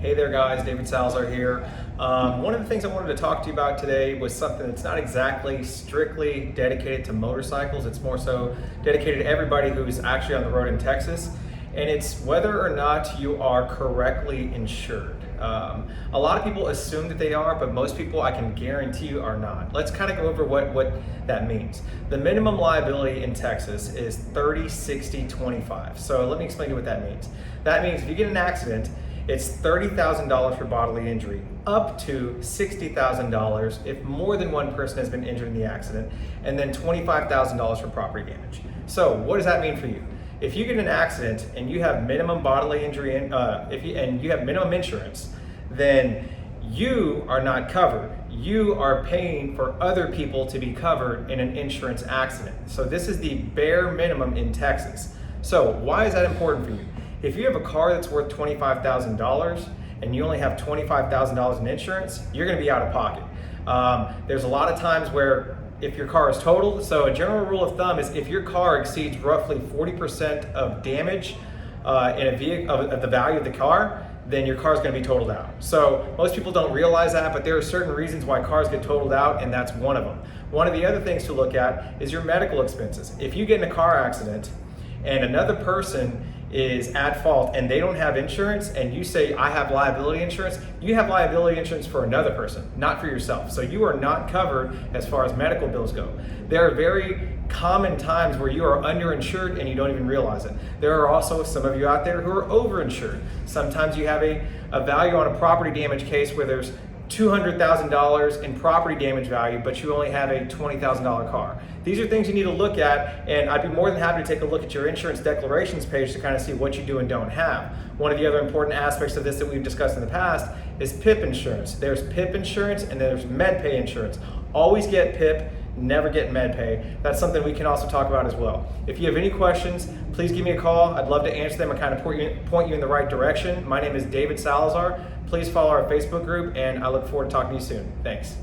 Hey there guys, David Salazar here. One of the things I wanted to talk to you about today was something that's not exactly strictly dedicated to motorcycles. It's more so dedicated to everybody who's actually on the road in Texas. And it's whether or not you are correctly insured. A lot of people assume that they are, but most people I can guarantee you are not. Let's kind of go over what that means. The minimum liability in Texas is 30, 60, 25. So let me explain to you what that means. That means if you get in an accident, it's $30,000 for bodily injury, up to $60,000 if more than one person has been injured in the accident, and then $25,000 for property damage. So what does that mean for you? If you get in an accident and you have minimum bodily injury and you have minimum insurance, then you are not covered. You are paying for other people to be covered in an insurance accident. So this is the bare minimum in Texas. So why is that important for you? If you have a car that's worth $25,000 and you only have $25,000 in insurance, you're going to be out of pocket. There's a lot of times where if your car is totaled, so a general rule of thumb is if your car exceeds roughly 40% of damage in a vehicle of the value of the car, then your car is going to be totaled out. So most people don't realize that, but there are certain reasons why cars get totaled out, and that's one of them. One of the other things to look at is your medical expenses. If you get in a car accident and another person is at fault and they don't have insurance and you say, I have liability insurance, you have liability insurance for another person, not for yourself. So you are not covered as far as medical bills go. There are very common times where you are underinsured and you don't even realize it. There are also some of you out there who are overinsured. Sometimes you have a value on a property damage case where there's $200,000 in property damage value, but you only have a $20,000 car. These are things you need to look at, and I'd be more than happy to take a look at your insurance declarations page to kind of see what you do and don't have. One of the other important aspects of this that we've discussed in the past is PIP insurance. There's PIP insurance and there's MedPay insurance. Always get PIP, never get MedPay. That's something we can also talk about as well. If you have any questions, please give me a call. I'd love to answer them and kind of point you in the right direction. My name is David Salazar. Please follow our Facebook group, and I look forward to talking to you soon. Thanks.